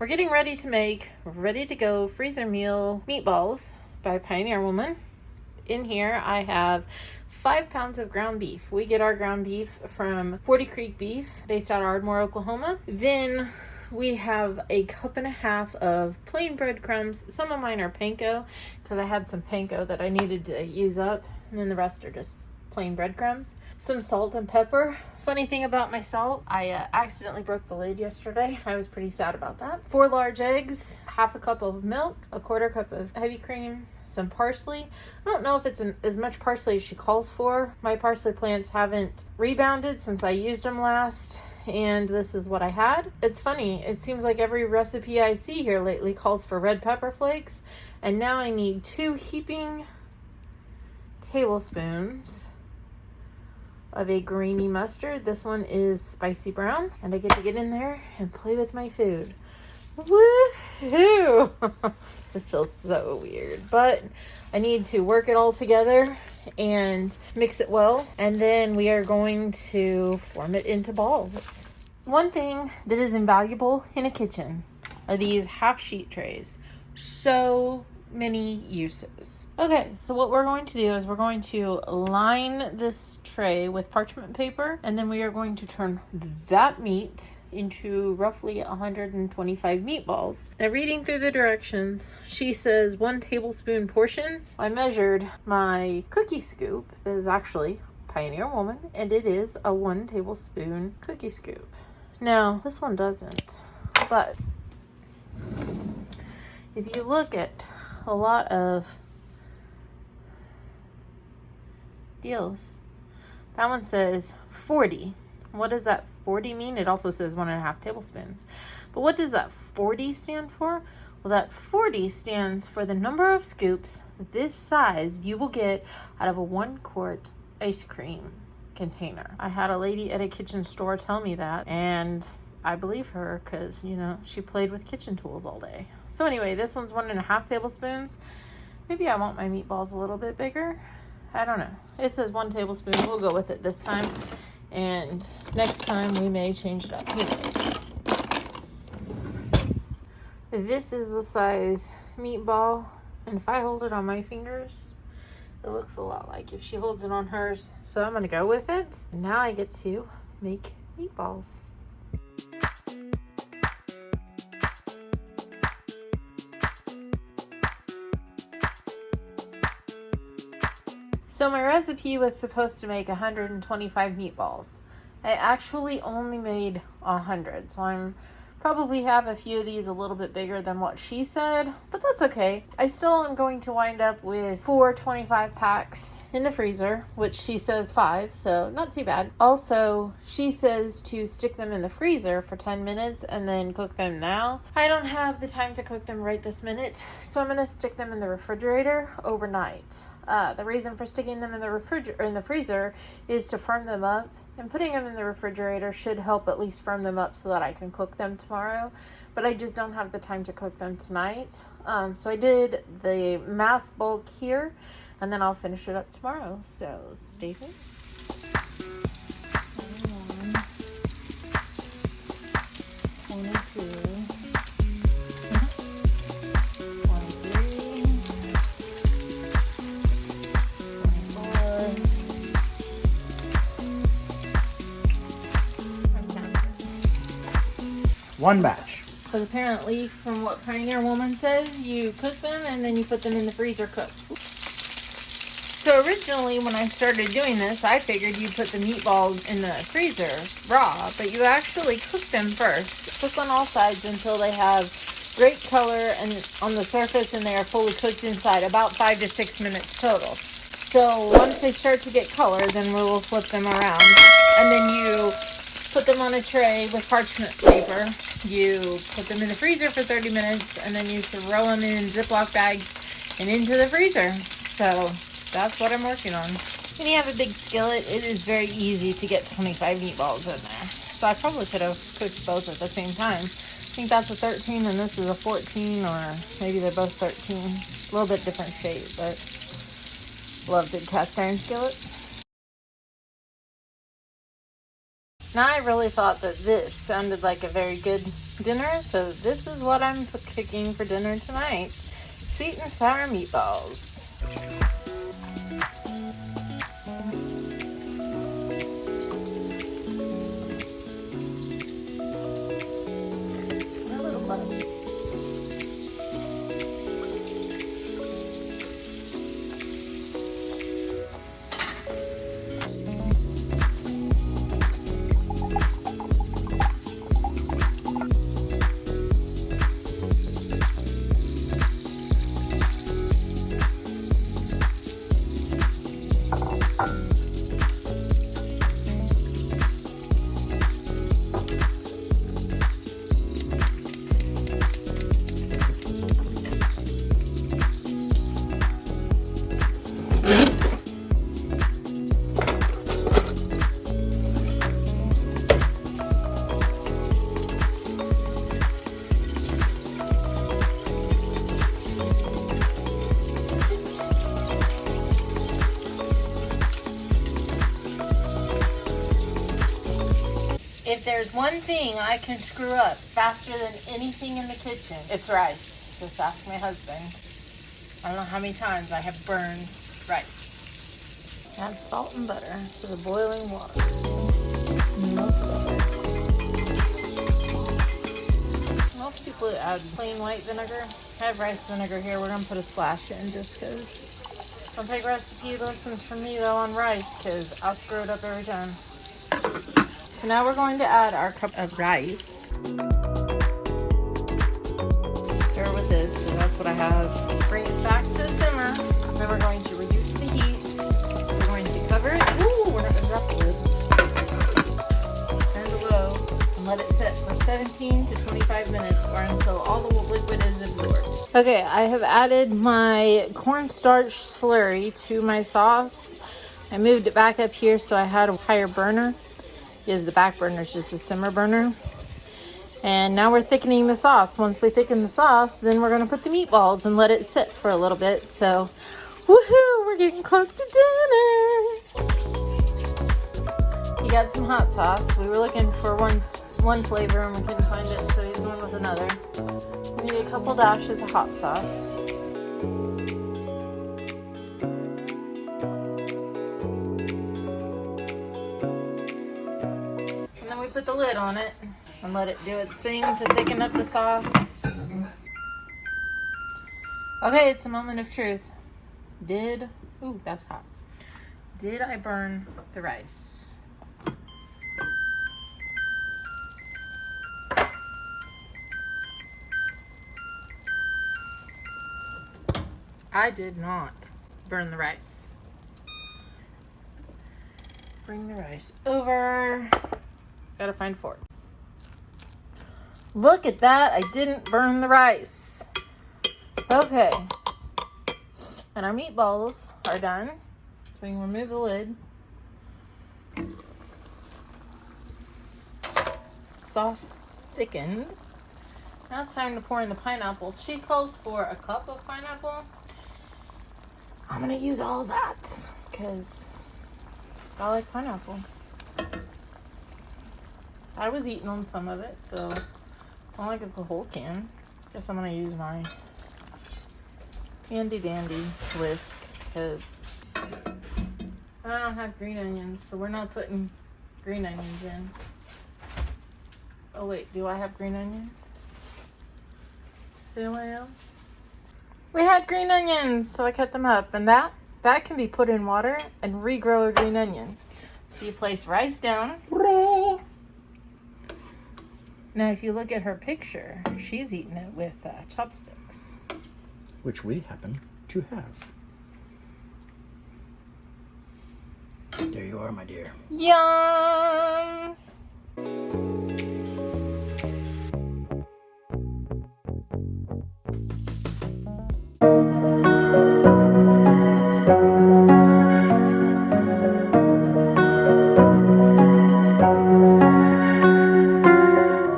We're getting ready to make ready to go freezer meal meatballs by Pioneer Woman. In here I have 5 pounds of ground beef. We get our ground beef from 40 Creek Beef based out of Ardmore, Oklahoma. Then we have a cup and a half of plain breadcrumbs. Some of mine are panko because I had some panko that I needed to use up, and then the rest are just plain breadcrumbs. Some salt and pepper. Funny thing about my salt, I accidentally broke the lid yesterday. I was pretty sad about that. 4 large eggs, half a cup of milk, a quarter cup of heavy cream, some parsley. I don't know if it's as much parsley as she calls for. My parsley plants haven't rebounded since I used them last, and this is what I had. It's funny, it seems like every recipe I see here lately calls for red pepper flakes, and now I need 2 heaping tablespoons of a grainy mustard. This one is spicy brown, and I get to get in there and play with my food. Woohoo! This feels so weird, but I need to work it all together and mix it well, and then we are going to form it into balls. One thing that is invaluable in a kitchen are these half sheet trays. So many uses. Okay, so what we're going to do is we're going to line this tray with parchment paper, and then we are going to turn that meat into roughly 125 meatballs. Now, reading through the directions, she says 1 tablespoon portions. I measured my cookie scoop that is actually Pioneer Woman, and it is a 1 tablespoon cookie scoop. Now, this one doesn't, but if you look at a lot of deals, that one says 40. What does that 40 mean? It also says 1.5 tablespoons. But what does that 40 stand for? Well, that 40 stands for the number of scoops this size you will get out of a 1-quart ice cream container. I had a lady at a kitchen store tell me that, and I believe her because, you know, she played with kitchen tools all day. So anyway, this one's 1.5 tablespoons. Maybe I want my meatballs a little bit bigger. I don't know. It says 1 tablespoon. We'll go with it this time. And next time we may change it up. Who knows? This is the size meatball. And if I hold it on my fingers, it looks a lot like if she holds it on hers. So I'm going to go with it. And now I get to make meatballs. So my recipe was supposed to make 125 meatballs. I actually only made 100, so I'm probably have a few of these a little bit bigger than what she said, but that's okay. I still am going to wind up with 4 25 packs in the freezer, which she says 5, so not too bad. Also, she says to stick them in the freezer for 10 minutes and then cook them now. I don't have the time to cook them right this minute, so I'm going to stick them in the refrigerator overnight. The reason for sticking them in the freezer is to firm them up, and putting them in the refrigerator should help at least firm them up so that I can cook them tomorrow, but I just don't have the time to cook them tonight. So I did the mass bulk here, and then I'll finish it up tomorrow, so stay tuned. 22. One batch. So apparently, from what Pioneer Woman says, you cook them and then you put them in the freezer cooked. So originally, when I started doing this, I figured you put the meatballs in the freezer raw, but you actually cook them first. Cook on all sides until they have great color and on the surface, and they are fully cooked inside, about 5 to 6 minutes total. So once they start to get color, then we will flip them around, and then you put them on a tray with parchment paper. You put them in the freezer for 30 minutes, and then you throw them in Ziploc bags and into the freezer. So that's what I'm working on. When you have a big skillet, it is very easy to get 25 meatballs in there. So I probably could have cooked both at the same time. I think that's a 13 and this is a 14, or maybe they're both 13. A little bit different shape, but love big cast iron skillets. Now I really thought that this sounded like a very good dinner, so this is what I'm cooking for dinner tonight. Sweet and sour meatballs. A little butter. If there's one thing I can screw up faster than anything in the kitchen, it's rice. Just ask my husband. I don't know how many times I have burned rice. Add salt and butter to the boiling water. Most people add plain white vinegar. I have rice vinegar here. We're going to put a splash in just because. Don't take recipe lessons from me though on rice because I'll screw it up every time. So now we're going to add our cup of rice. Stir with this because that's what I have. Bring it back to the simmer. Then we're going to reduce the heat. We're going to cover it. Ooh, we're not going to drop the lid. Turn to low and let it sit for 17 to 25 minutes or until all the liquid is absorbed. Okay, I have added my cornstarch slurry to my sauce. I moved it back up here so I had a higher burner. Is the back burner is just a simmer burner. And now we're thickening the sauce. Once we thicken the sauce, then we're going to put the meatballs and let it sit for a little bit. So, woohoo, we're getting close to dinner. He got some hot sauce. We were looking for one flavor and we couldn't find it, so he's going with another. We need a couple dashes of hot sauce. Put the lid on it and let it do its thing to thicken up the sauce. Okay, it's a moment of truth. Ooh, that's hot. Did I burn the rice? I did not burn the rice. Bring the rice over. Gotta find a fork. Look at that. I didn't burn the rice. Okay. And our meatballs are done. So we can remove the lid. Sauce thickened. Now it's time to pour in the pineapple. She calls for a cup of pineapple. I'm gonna use all that because I like pineapple. I was eating on some of it, so I don't like it's a whole can. Guess I'm gonna use my handy dandy whisk because I don't have green onions, so we're not putting green onions in. Oh wait, do I have green onions? Am? We had green onions, so I cut them up, and that can be put in water and regrow a green onion. So you place rice down. Now, if you look at her picture, she's eating it with chopsticks. Which we happen to have. There you are, my dear. Yum!